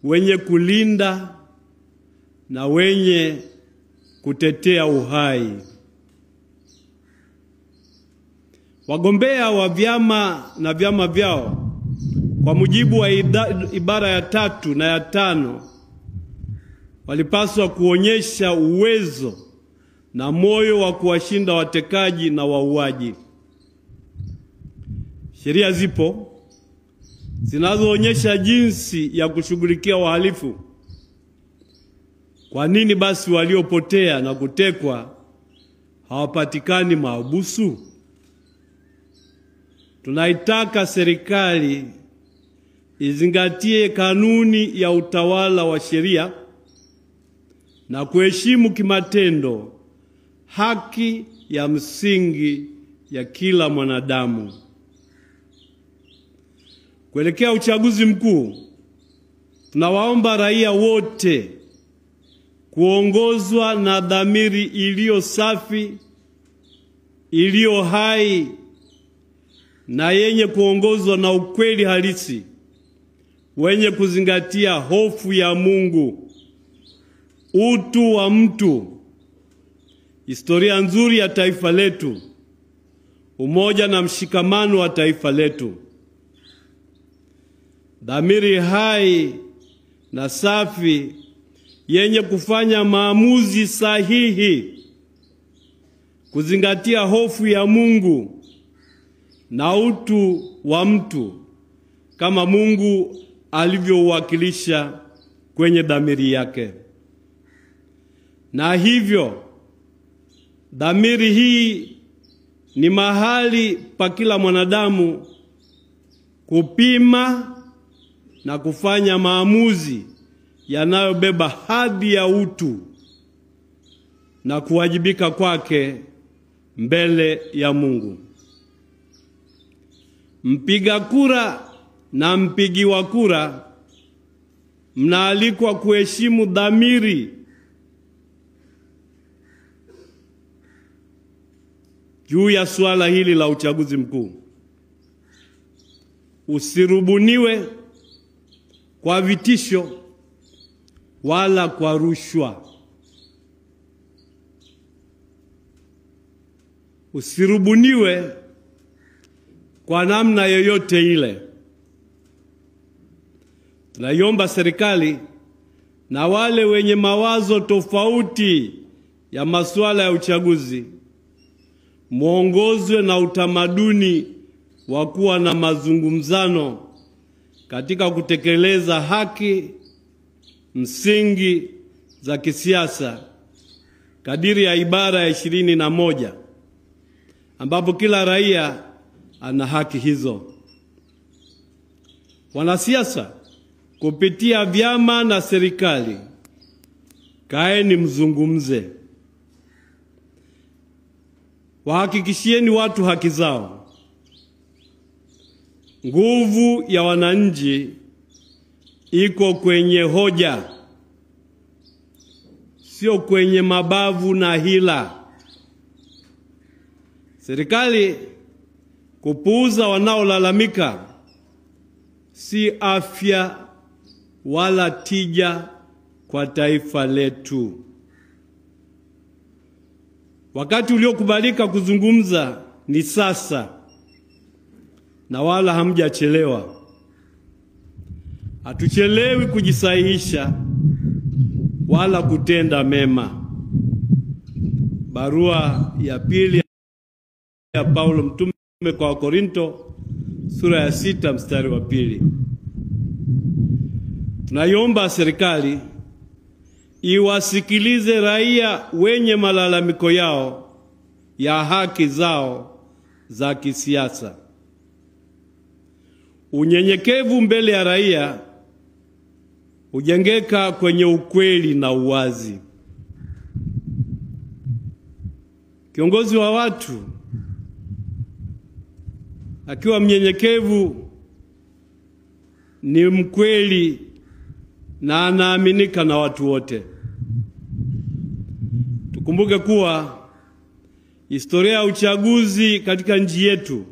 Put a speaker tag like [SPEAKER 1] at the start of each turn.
[SPEAKER 1] wenye kulinda na wenye kutetea uhai. Wagombea wa vyama na vyama vyao kwa mujibu wa ibara ya 3 na ya 5 walipaswa kuonyesha uwezo na moyo wa kuwashinda watekaji na wauaji. Sheria zipo zinazoonyesha jinsi ya kushughulikia wahalifu. Kwa nini basi waliopotea na kutekwa hawapatikani mahabusu? Tunaitaka serikali izingatie kanuni ya utawala wa sheria na kuheshimu kimatendo haki ya msingi ya kila mwanadamu. Kuelekea uchaguzi mkuu, tunawaomba raia wote kuongozwa na dhamiri iliyo safi, iliyo hai na yenye kuongozwa na ukweli halisi, wenye kuzingatia hofu ya Mungu, utu wa mtu, historia nzuri ya taifa letu, umoja na mshikamano wa taifa letu. Dhamiri hai na safi yenye kufanya maamuzi sahihi, kuzingatia hofu ya Mungu na utu wa mtu kama Mungu alivyouwakilisha kwenye dhamiri yake. Na hivyo dhamiri hii ni mahali pa kila mwanadamu kupima na kufanya maamuzi yanayobeba hadhi ya utu na kuwajibika kwake mbele ya Mungu. Mpiga kura na mpigiwa kura mnaalikwa kuheshimu dhamiri juu ya suala hili la uchaguzi mkuu. Usirubuniwe kwa vitisho wala kwa rushwa. Usirubuniwe kwa namna yoyote ile. Tunaiomba serikali na wale wenye mawazo tofauti ya masuala ya uchaguzi muongozwe na utamaduni wa kuwa na mazungumzano katika kutekeleza haki msingi za kisiasa kadiri ya ibara ya 21 ambapo kila raia ana haki hizo. Wanasiasa kupitia vyama na serikali, kaeni mzungumze. Wahakikishieni watu haki zao. Nguvu ya wananchi iko kwenye hoja, sio kwenye mabavu na hila. Serikali kupuuza wanaolalamika si afya wala tija kwa taifa letu. Wakati uliokubalika kuzungumza ni sasa, na wala hamjachelewa. Hatuchelewi kujisahihisha wala kutenda mema. Barua ya pili ya Paulo mtume kwa Wakorinto sura ya 6 mstari wa 2. Tunaiomba serikali iwasikilize raia wenye malalamiko yao ya haki zao za kisiasa. Unyenyekevu mbele ya raia hujengeka kwenye ukweli na uwazi. Kiongozi wa watu akiwa mnyenyekevu ni mkweli na anaaminika na watu wote. Tukumbuke kuwa historia ya uchaguzi katika nchi yetu